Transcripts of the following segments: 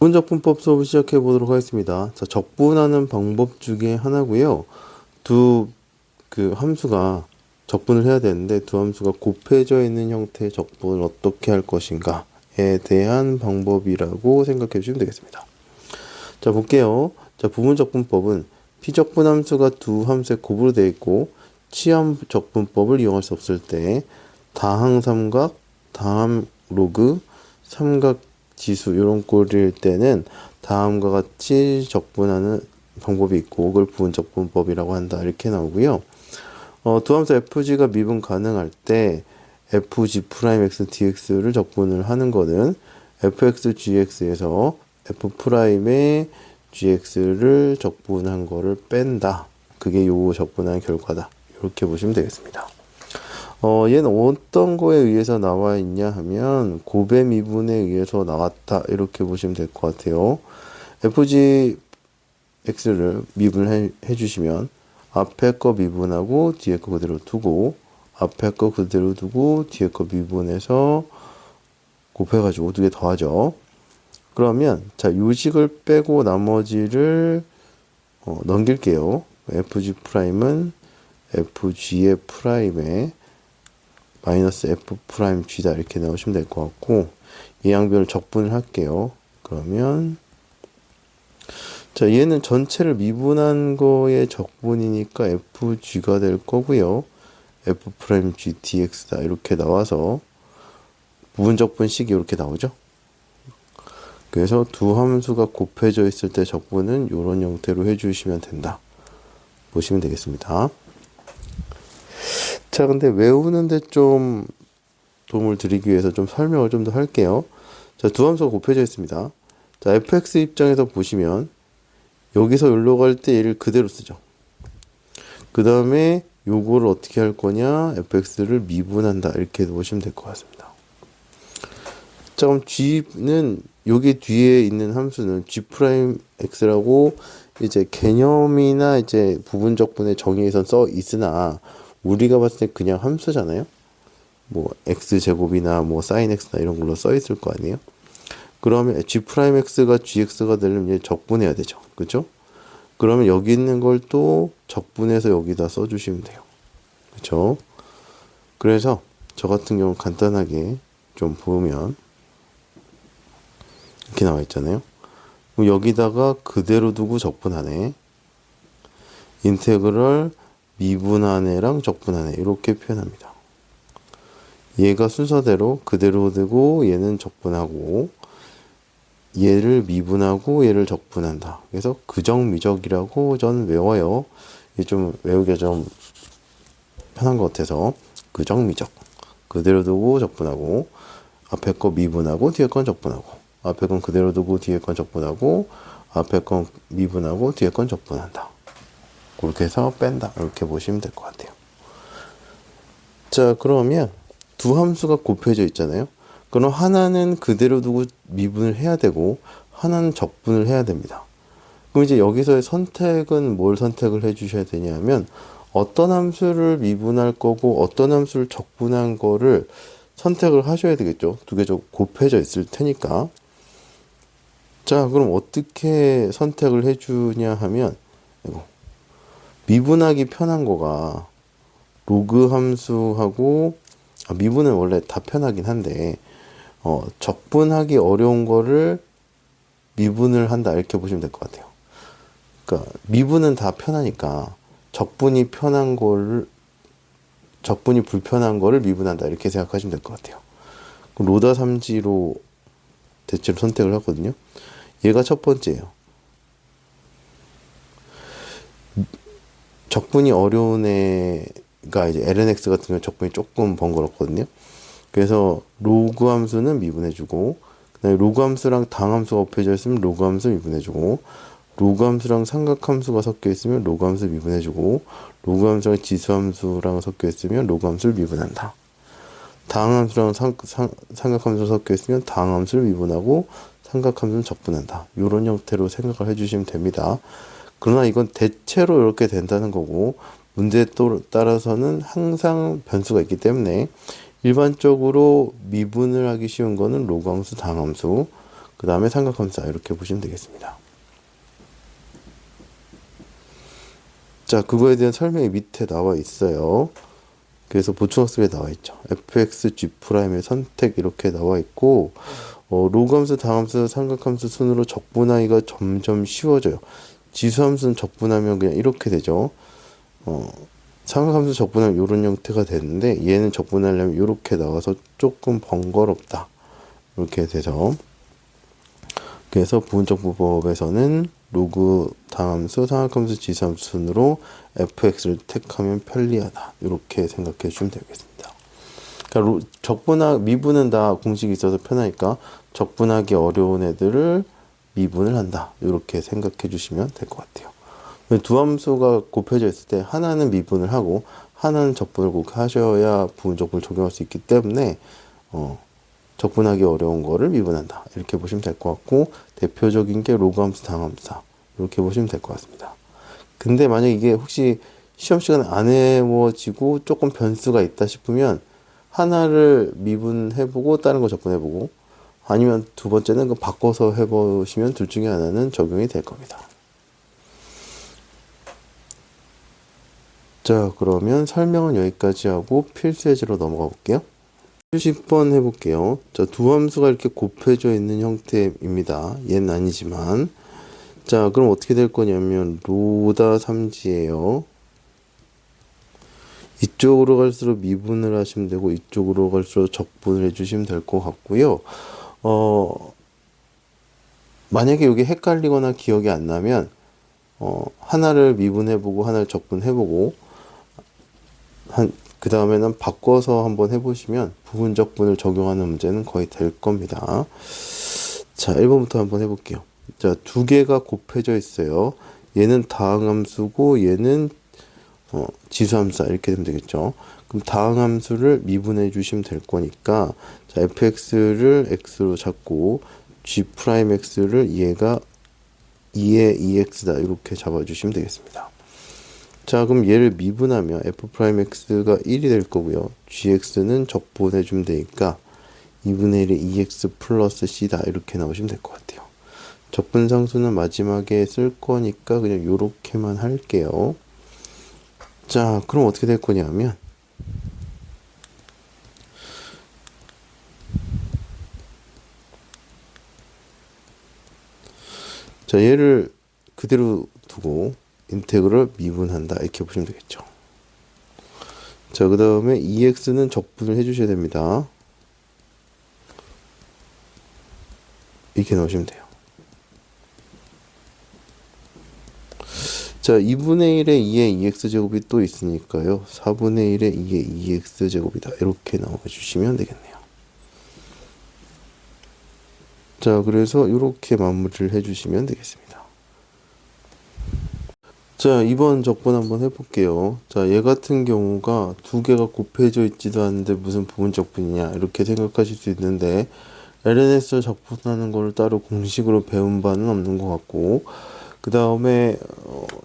부분적분법 수업을 시작해 보도록 하겠습니다. 자, 적분하는 방법 중에 하나고요. 함수가 적분을 해야 되는데 두 함수가 곱해져 있는 형태의 적분을 어떻게 할 것인가에 대한 방법이라고 생각해 주시면 되겠습니다. 자, 볼게요. 자, 부분적분법은 피적분 함수가 두 함수의 곱으로 되어 있고 치함 적분법을 이용할 수 없을 때 다항삼각, 다함 로그, 삼각 지수 이런 꼴일 때는 다음과 같이 적분하는 방법이 있고 그걸 부분적분법이라고 한다 이렇게 나오고요. 두 함수 fg가 미분 가능할 때 fg'(x) dx를 적분을 하는 거는 fx gx에서 f'의 gx를 적분한 거를 뺀다. 그게 요 적분한 결과다. 이렇게 보시면 되겠습니다. 얘는 어떤 거에 의해서 나와 있냐 하면 곱의 미분에 의해서 나왔다 이렇게 보시면 될 것 같아요. fg x를 미분해 주시면 앞에 거 미분하고 뒤에 거 그대로 두고 앞에 거 그대로 두고 뒤에 거 미분해서 곱해가지고 두 개 더하죠. 그러면 자 요식을 빼고 나머지를 넘길게요. fg'은 fg의 프라임에 마이너스 f'g다 이렇게 나오시면 될 것 같고 이 양변을 적분을 할게요. 그러면 자 얘는 전체를 미분한 거의 적분이니까 fg가 될 거고요. f'g dx다 이렇게 나와서 부분적분식이 이렇게 나오죠. 그래서 두 함수가 곱해져 있을 때 적분은 이런 형태로 해주시면 된다. 보시면 되겠습니다. 자, 근데 외우는데 좀 도움을 드리기 위해서 좀 설명을 좀 더 할게요. 자, 두 함수가 곱해져 있습니다. 자, fx 입장에서 보시면 여기서 여기로 갈 때 얘를 그대로 쓰죠. 그 다음에 요거를 어떻게 할 거냐? fx를 미분한다. 이렇게 보시면 될 것 같습니다. 자, 그럼 g는 여기 뒤에 있는 함수는 g'x라고 이제 개념이나 이제 부분적분의 정의에선 써 있으나 우리가 봤을 때 그냥 함수잖아요. 뭐 x제곱이나 뭐 sin x나 이런 걸로 써 있을 거 아니에요. 그러면 g'x가 gx가 되려면 이제 적분해야 되죠. 그죠? 그러면 여기 있는 걸 또 적분해서 여기다 써주시면 돼요. 그죠? 그래서 저 같은 경우 간단하게 좀 보면 이렇게 나와 있잖아요. 그럼 여기다가 그대로 두고 적분하네. 인테그럴 미분하네랑 적분하네 이렇게 표현합니다. 얘가 순서대로 그대로 두고 얘는 적분하고 얘를 미분하고 얘를 적분한다. 그래서 그정미적이라고 저는 외워요. 이게 좀 외우기가 좀 편한 것 같아서 그정미적 그대로 두고 적분하고 앞에 거 미분하고 뒤에 건 적분하고 앞에 건 그대로 두고 뒤에 건 적분하고 앞에 건 미분하고 뒤에 건 적분한다. 그렇게 해서 뺀다. 이렇게 보시면 될 것 같아요. 자, 그러면 두 함수가 곱해져 있잖아요. 그럼 하나는 그대로 두고 미분을 해야 되고 하나는 적분을 해야 됩니다. 그럼 이제 여기서의 선택은 뭘 선택을 해 주셔야 되냐면 어떤 함수를 미분할 거고 어떤 함수를 적분한 거를 선택을 하셔야 되겠죠. 두 개 곱해져 있을 테니까. 자, 그럼 어떻게 선택을 해 주냐 하면 이거 미분하기 편한 거가 로그 함수하고 미분은 원래 다 편하긴 한데 적분하기 어려운 거를 미분을 한다 이렇게 보시면 될 것 같아요. 그러니까 미분은 다 편하니까 적분이 불편한 거를 미분한다 이렇게 생각하시면 될 것 같아요. 그럼 로다 삼지로 대체로 선택을 하거든요. 얘가 첫 번째예요. 적분이 어려운 애가 이제 lnx 같은 경우 적분이 조금 번거롭거든요. 그래서 로그 함수는 미분해주고 그다음에 로그 함수랑 당 함수가 곱해져 있으면 로그 함수 미분해주고 로그 함수랑 삼각 함수가 섞여 있으면 로그 함수 미분해주고 로그 함수랑 지수 함수랑 섞여 있으면 로그 함수를 미분한다. 당 함수랑 삼각 함수가 섞여 있으면 당 함수를 미분하고 삼각 함수는 적분한다. 이런 형태로 생각을 해주시면 됩니다. 그러나 이건 대체로 이렇게 된다는 거고 문제에 따라서는 항상 변수가 있기 때문에 일반적으로 미분을 하기 쉬운 거는 로그 함수, 당 함수, 그 다음에 삼각함수 이렇게 보시면 되겠습니다. 자, 그거에 대한 설명이 밑에 나와 있어요. 그래서 보충학습에 나와 있죠. fx g'의 선택 이렇게 나와 있고, 로그함수, 당함수, 삼각함수 순으로 적분하기가 점점 쉬워져요. 지수함수는 적분하면 그냥 이렇게 되죠. 삼각함수 적분하면 이런 형태가 되는데, 얘는 적분하려면 이렇게 나와서 조금 번거롭다. 이렇게 돼서, 그래서 부분적분법에서는 로그 당함수, 삼각함수, 지수함수 순으로 fx를 택하면 편리하다. 이렇게 생각해 주시면 되겠습니다. 그러니까 미분은 다 공식이 있어서 편하니까 적분하기 어려운 애들을 미분을 한다. 이렇게 생각해 주시면 될 것 같아요. 두 함수가 곱해져 있을 때 하나는 미분을 하고 하나는 적분을 꼭 하셔야 부분적분을 적용할 수 있기 때문에 적분하기 어려운 거를 미분한다. 이렇게 보시면 될 것 같고, 대표적인 게 로그함수, 당함수다. 이렇게 보시면 될 것 같습니다. 근데 만약 이게 혹시 시험 시간에 안 외워지고 조금 변수가 있다 싶으면 하나를 미분해보고 다른 거 적분해보고, 아니면 두 번째는 그 바꿔서 해보시면 둘 중에 하나는 적용이 될 겁니다. 자, 그러면 설명은 여기까지 하고 필수 예제로 넘어가 볼게요. 10번 해볼게요. 자, 두 함수가 이렇게 곱해져 있는 형태입니다. 얘는 아니지만. 자, 그럼 어떻게 될 거냐면, 로다 3지예요. 이쪽으로 갈수록 미분을 하시면 되고, 이쪽으로 갈수록 적분을 해주시면 될 것 같고요. 만약에 여기 헷갈리거나 기억이 안 나면, 하나를 미분해보고, 하나를 적분해보고, 그 다음에는 바꿔서 한번 해보시면 부분적분을 적용하는 문제는 거의 될 겁니다. 자, 1번부터 한번 해볼게요. 자, 두 개가 곱해져 있어요. 얘는 다항함수고 얘는 지수함수다. 이렇게 되면 되겠죠. 그럼 다항함수를 미분해 주시면 될 거니까, 자, fx를 x로 잡고 g'x를 얘가 2의 2x다. 이렇게 잡아주시면 되겠습니다. 자, 그럼 얘를 미분하면 f'x가 1이 될 거고요. gx는 적분해주면 되니까 2분의 1의 2x 플러스 c다. 이렇게 나오시면 될 것 같아요. 적분상수는 마지막에 쓸 거니까 그냥 요렇게만 할게요. 자, 그럼 어떻게 될 거냐면, 자, 얘를 그대로 두고 인테그럴 미분한다. 이렇게 보시면 되겠죠. 자, 그 다음에 2x는 적분을 해주셔야 됩니다. 이렇게 넣으시면 돼요. 자, 2분의 1의 2의 2x제곱이 또 있으니까요. 4분의 1의 2의 2x제곱이다. 이렇게 넣어주시면 되겠네요. 자, 그래서 이렇게 마무리를 해주시면 되겠습니다. 자, 2번 적분 한번 해볼게요. 자, 얘 같은 경우가 두 개가 곱해져 있지도 않는데 무슨 부분 적분이냐 이렇게 생각하실 수 있는데, LNS를 적분하는 걸 따로 공식으로 배운 바는 없는 것 같고, 그 다음에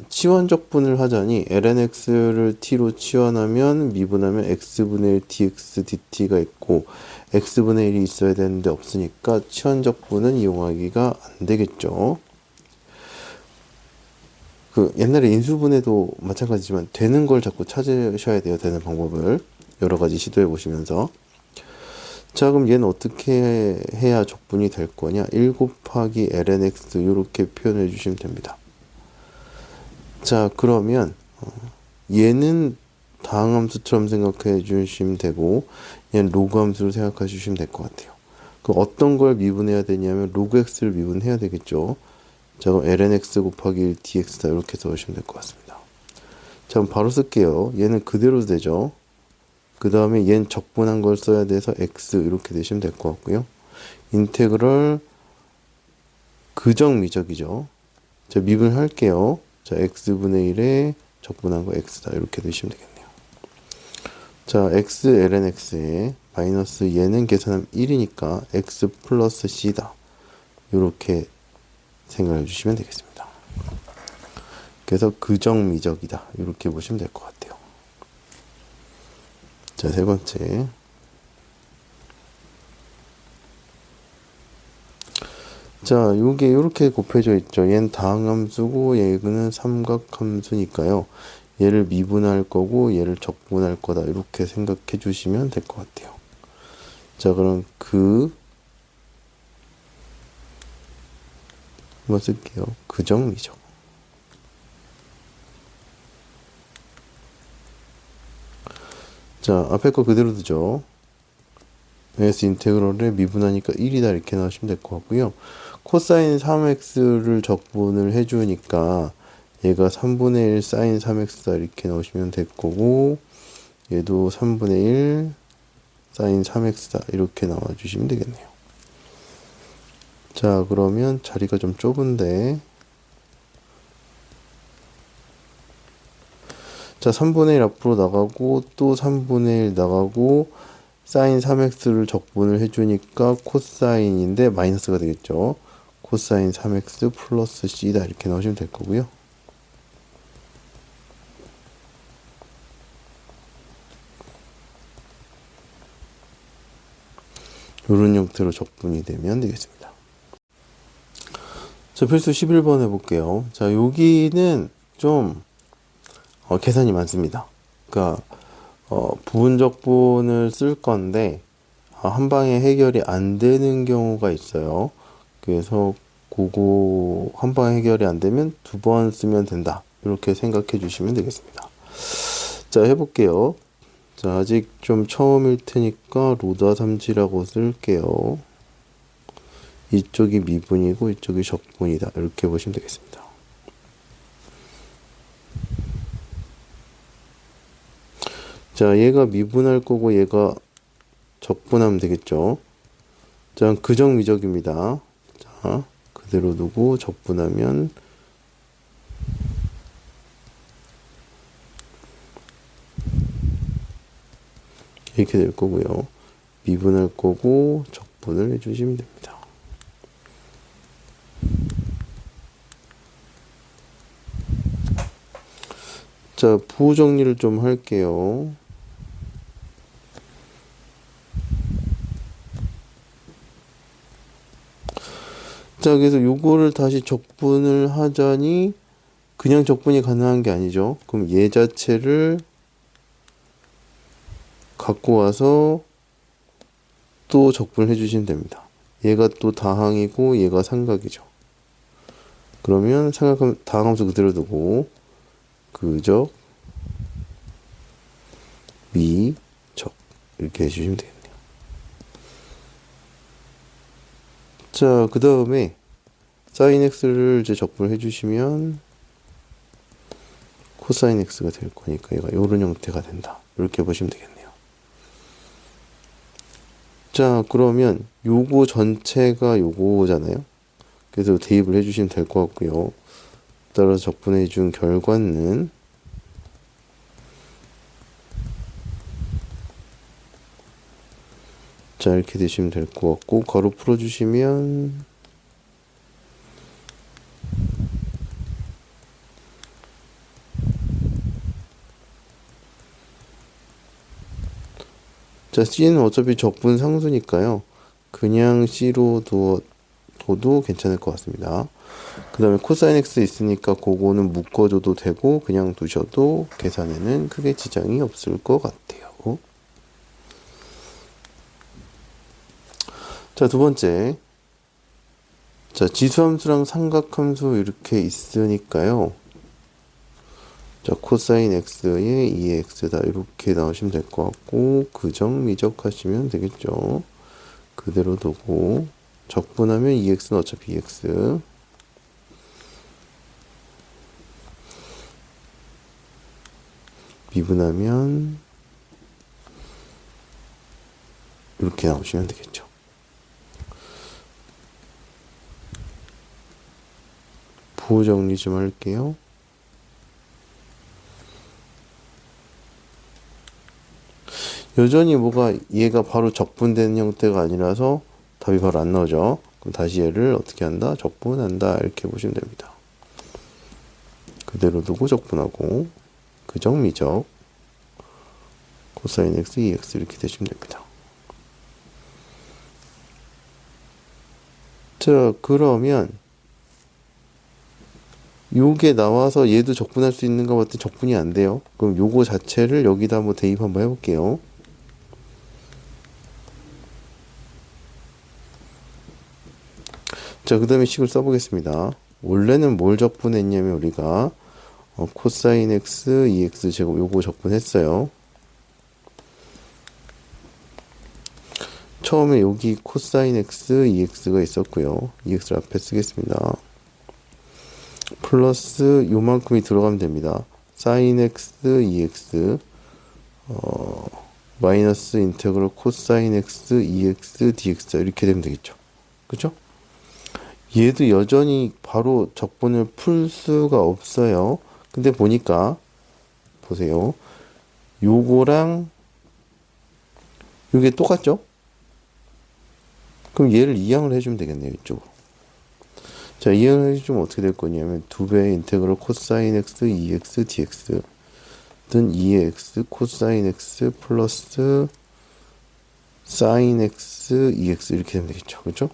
치환 적분을 하자니 lnx를 t로 치환하면 미분하면 x분의 1 dx dt가 있고 x분의 1이 있어야 되는데 없으니까 치환 적분은 이용하기가 안 되겠죠. 그 옛날에 인수분해도 마찬가지지만 되는 걸 자꾸 찾으셔야 돼요. 되는 방법을 여러 가지 시도해 보시면서. 자, 그럼 얘는 어떻게 해야 적분이 될 거냐? 1 곱하기 lnx 이렇게 표현해 주시면 됩니다. 자, 그러면 얘는 다항함수처럼 생각해 주시면 되고 얘는 로그함수로 생각해 주시면 될 것 같아요. 그럼 어떤 걸 미분해야 되냐면 로그 x를 미분해야 되겠죠. 자, 그럼 lnx 곱하기 1 dx다. 이렇게 써주시면 될 것 같습니다. 자, 그럼 바로 쓸게요. 얘는 그대로 되죠. 그 다음에 얘는 적분한 걸 써야 돼서 x 이렇게 되시면 될 것 같고요. 인테그럴 그정미적이죠. 자, 미분할게요. 자, x분의 1에 적분한 거 x다. 이렇게 되시면 되겠네요. 자, x lnx에 마이너스 얘는 계산하면 1이니까 x 플러스 c다. 이렇게 생각해 주시면 되겠습니다. 그래서 그정미적이다. 이렇게 보시면 될 것 같아요. 자, 세 번째. 자, 요게 이렇게 곱해져 있죠. 얘는 다항함수고 얘는 삼각함수니까요. 얘를 미분할 거고 얘를 적분할 거다. 이렇게 생각해 주시면 될 것 같아요. 자, 그럼 한번 쓸게요. 그정미적. 자, 앞에 거 그대로 두죠. s 인테그럴에 미분하니까 1이다 이렇게 나오시면 될 것 같고요. 코사인 3x를 적분을 해주니까 얘가 3분의 1 사인 3x다 이렇게 나오시면 될 거고, 얘도 3분의 1 사인 3x다 이렇게 나와주시면 되겠네요. 자, 그러면 자리가 좀 좁은데, 자, 3분의 1 앞으로 나가고 또 3분의 1 나가고 사인 3x를 적분을 해주니까 코사인인데 마이너스가 되겠죠. 코사인 3x 플러스 c다 이렇게 나오시면 될 거고요. 이런 형태로 적분이 되면 되겠습니다. 자, 필수 11번 해볼게요. 자, 여기는 좀 계산이 많습니다. 그러니까 부분적분을 쓸 건데 한 방에 해결이 안 되는 경우가 있어요. 그래서 그거 한 방에 해결이 안 되면 두 번 쓰면 된다. 이렇게 생각해 주시면 되겠습니다. 자, 해볼게요. 자, 아직 좀 처음일 테니까 로다 삼지라고 쓸게요. 이쪽이 미분이고 이쪽이 적분이다. 이렇게 보시면 되겠습니다. 자, 얘가 미분할 거고 얘가 적분하면 되겠죠. 자, 그정미적입니다. 자, 그대로 두고 적분하면 이렇게 될 거고요. 미분할 거고 적분을 해주시면 됩니다. 자, 부호 정리를 좀 할게요. 자, 그래서 요거를 다시 적분을 하자니 그냥 적분이 가능한 게 아니죠. 그럼 얘 자체를 갖고 와서 또 적분을 해주시면 됩니다. 얘가 또 다항이고 얘가 삼각이죠. 그러면 다항함수 그대로 두고 그적, 미, 적 이렇게 해주시면 되겠네요. 자, 그 다음에 사인 x를 이제 적분을 해주시면 코사인 x가 될 거니까 얘가 이런 형태가 된다. 이렇게 보시면 되겠네요. 자, 그러면 요거 전체가 요거잖아요. 그래서 대입을 해주시면 될 것 같고요. 따라서 적분해 준 결과는 자, 이렇게 되시면 될 것 같고, 가로 풀어주시면 자, C는 어차피 적분 상수니까요. 그냥 C로 둬도 괜찮을 것 같습니다. 그 다음에 코사인 X 있으니까 그거는 묶어줘도 되고 그냥 두셔도 계산에는 크게 지장이 없을 것 같아요. 자, 두 번째. 자, 지수함수랑 삼각함수 이렇게 있으니까요. 자, 코사인 x의 2x다 이렇게 나오시면 될 것 같고 그정미적 하시면 되겠죠. 그대로 두고 적분하면 2x는 어차피 2x, 미분하면 이렇게 나오시면 되겠죠. 부호 정리 좀 할게요. 여전히 뭐가 얘가 바로 적분되는 형태가 아니라서 답이 바로 안 나오죠. 그럼 다시 얘를 어떻게 한다? 적분한다. 이렇게 보시면 됩니다. 그대로 두고 적분하고 그정미적 코사인 x, 2x 이렇게 되시면 됩니다. 자, 그러면 요게 나와서 얘도 적분할 수 있는가 봤더니 적분이 안 돼요. 그럼 요거 자체를 여기다 한번 대입 한번 해볼게요. 자, 그 다음에 식을 써보겠습니다. 원래는 뭘 적분했냐면 우리가 코사인 x 2x 제곱 요거 적분했어요. 처음에 여기 코사인 x 2x가 있었고요. 2x를 앞에 쓰겠습니다. 플러스 요만큼이 들어가면 됩니다. 사인 x 2x 마이너스 인테그럴 코사인 x 2x dx 이렇게 되면 되겠죠. 그죠? 얘도 여전히 바로 적분을 풀 수가 없어요. 근데 보니까 보세요. 요거랑 요게 똑같죠? 그럼 얘를 이항을 해주면 되겠네요. 이쪽으로. 자, 이항을 해주면 어떻게 될 거냐면 2배의 인테그럴 코사인 x 2x dx 는 2x 코사인 x 플러스 사인 x 2x 이렇게 되면 되겠죠. 그렇죠?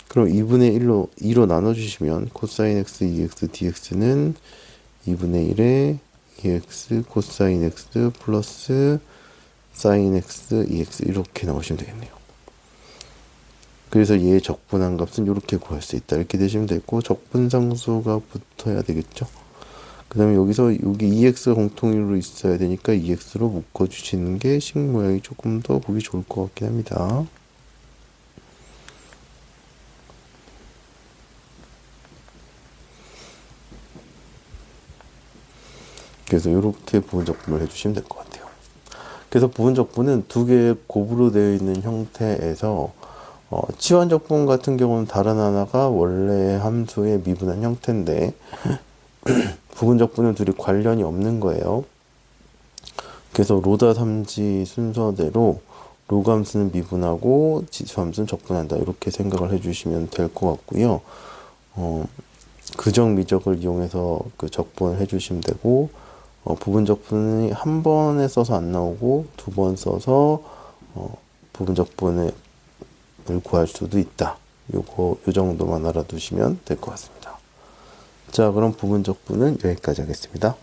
그럼 2분의 2로 나눠주시면 코사인 x 2x dx는 2분의 1에 2x 코사인 x 플러스 사인 x 2x 이렇게 나오시면 되겠네요. 그래서 얘의 적분한 값은 이렇게 구할 수 있다. 이렇게 되시면 되고 적분상수가 붙어야 되겠죠. 그 다음에 여기서 여기 2x가 공통으로 있어야 되니까 2x로 묶어주시는 게 식 모양이 조금 더 보기 좋을 것 같긴 합니다. 그래서 이렇게 부분적분을 해주시면 될 것 같아요. 그래서 부분적분은 두 개의 곱으로 되어 있는 형태에서 치환적분 같은 경우는 다른 하나가 원래 함수의 미분한 형태인데 부분적분은 둘이 관련이 없는 거예요. 그래서 로다 삼지 순서대로 로감수는 미분하고 지수함수는 적분한다 이렇게 생각을 해주시면 될 것 같고요. 그정 미적을 이용해서 그 적분을 해주시면 되고 부분적분이 한 번에 써서 안 나오고 두 번 써서 부분적분을 구할 수도 있다. 요 정도만 알아두시면 될 것 같습니다. 자, 그럼 부분적분은 여기까지 하겠습니다.